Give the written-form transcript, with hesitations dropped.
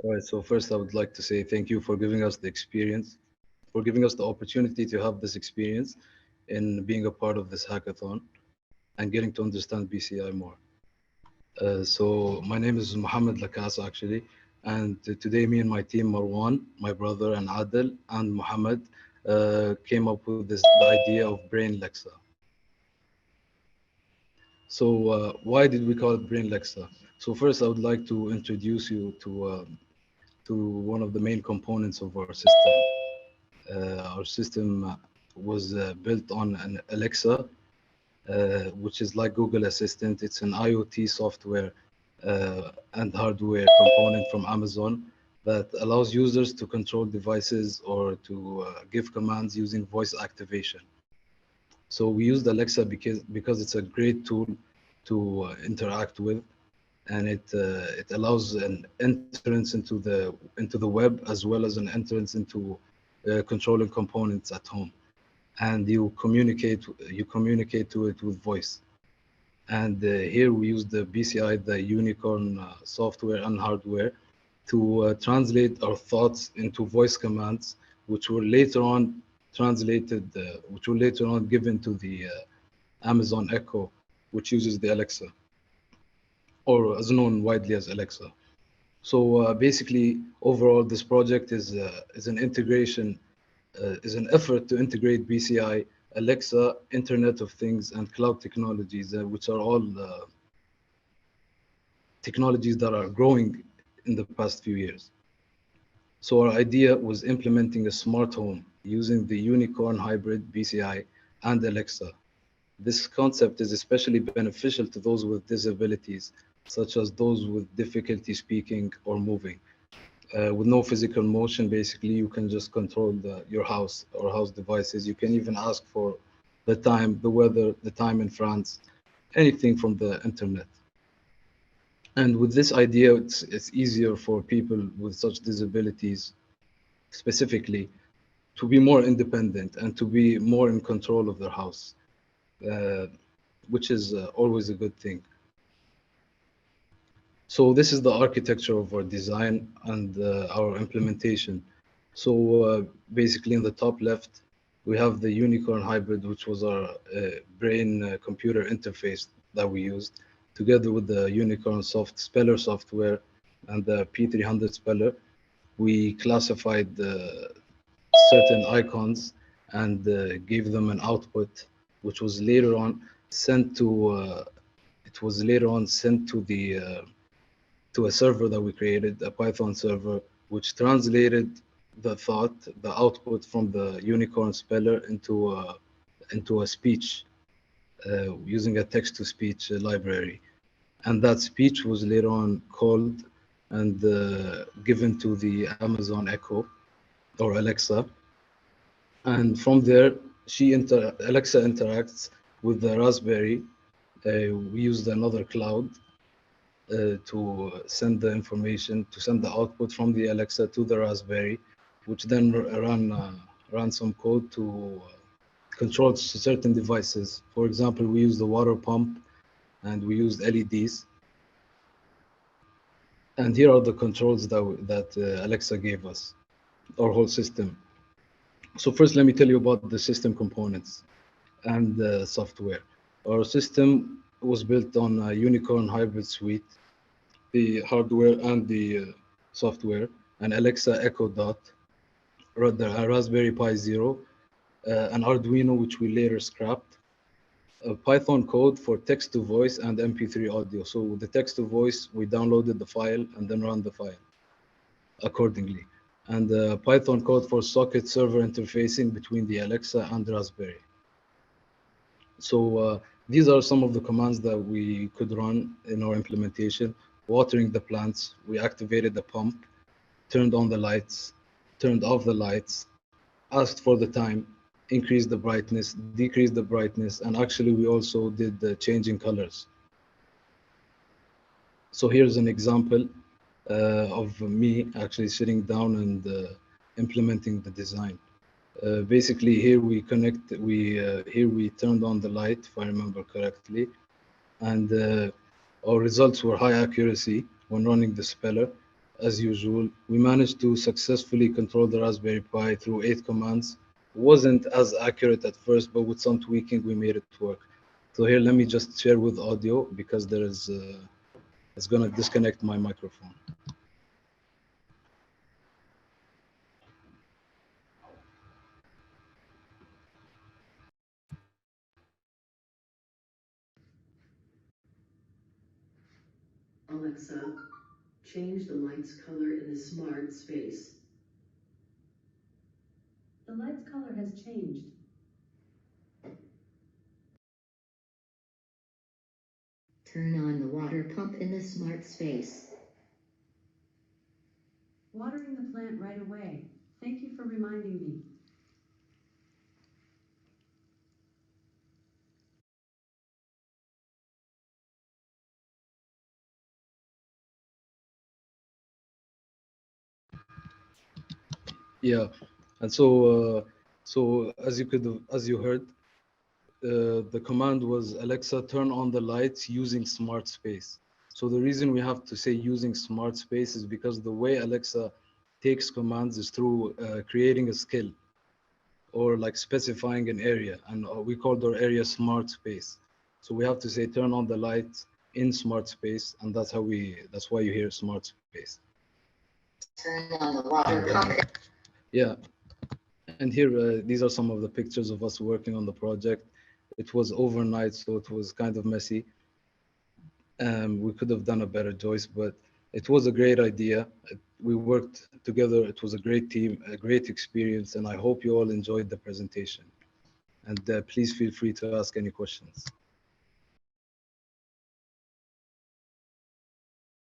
All right, so first I would like to say thank you for giving us the experience, for giving us the opportunity to have this experience in being a part of this hackathon and getting to understand BCI more. So my name is Mohammed Lakas actually, and today me and my team, Marwan, my brother, and Adel and Mohammed, came up with this the idea of BrainLexa. So why did we call it BrainLexa? So first I would like to introduce you to one of the main components of our system. Our system was built on an Alexa, which is like Google Assistant. It's an IoT software and hardware component from Amazon that allows users to control devices or to give commands using voice activation. So we used Alexa because it's a great tool to interact with, and it allows an entrance into the web as well as an entrance into controlling components at home, and you communicate to it with voice. And here we use the BCI, the Unicorn software and hardware, to translate our thoughts into voice commands, which were later on which were later on given to the Amazon Echo, which uses the Alexa, or as known widely as Alexa. So basically, overall, this project is an integration, is an effort to integrate BCI, Alexa, Internet of Things, and cloud technologies, which are all technologies that are growing in the past few years. So our idea was implementing a smart home using the Unicorn hybrid BCI and Alexa. This concept is especially beneficial to those with disabilities, such as those with difficulty speaking or moving. With no physical motion, basically, you can just control your house or house devices. You can even ask for the time, the weather, the time in France, anything from the internet. And with this idea, it's easier for people with such disabilities specifically to be more independent and to be more in control of their house, uh, which is always a good thing. So this is the architecture of our design and our implementation. So basically in the top left, we have the Unicorn hybrid, which was our brain computer interface that we used, together with the Unicorn speller software and the P300 speller. We classified certain icons and gave them an output, which was later on sent to it was later on sent to a server that we created, a Python server, which translated the output from the Unicorn speller into a speech using a text-to-speech library. And that speech was later on called and given to the Amazon Echo or Alexa. And from there, Alexa interacts with the Raspberry. We used another cloud to send the information, to send the output from the Alexa to the Raspberry, which then ran some code to control certain devices. For example, we used the water pump and we used LEDs. And here are the controls that Alexa gave us, our whole system. So first, let me tell you about the system components and the software. Our system was built on a Unicorn hybrid suite, the hardware and the software, an Alexa Echo Dot, a Raspberry Pi Zero, an Arduino, which we later scrapped, a Python code for text to voice and MP3 audio. So with the text to voice, we downloaded the file and then ran the file accordingly. And Python code for socket server interfacing between the Alexa and Raspberry. So these are some of the commands that we could run in our implementation. Watering the plants, we activated the pump, turned on the lights, turned off the lights, asked for the time, increased the brightness, decreased the brightness, and actually we also did the changing colors. So here's an example of me actually sitting down and implementing the design. Basically, here we turned on the light, if I remember correctly, and our results were high accuracy when running the speller. as usual. We managed to successfully control the Raspberry Pi through 8 commands. It wasn't as accurate at first, but with some tweaking, we made it work. So here, let me just share with audio because there is, it's gonna disconnect my microphone. Alexa, change the light's color in the smart space. The light's color has changed. Turn on the water pump in the smart space. Watering the plant right away. Thank you for reminding me. Yeah, and so as you heard, the command was Alexa, turn on the lights using smart space. So the reason we have to say using smart space is because the way Alexa takes commands is through creating a skill or like specifying an area, and we called our area smart space. So we have to say turn on the lights in smart space, and that's why you hear smart space. Turn on the water pump. Yeah, and here these are some of the pictures of us working on the project. It was overnight, so it was kind of messy. We could have done a better choice, but it was a great idea. We worked together. It was a great team, a great experience, and I hope you all enjoyed the presentation. And please feel free to ask any questions.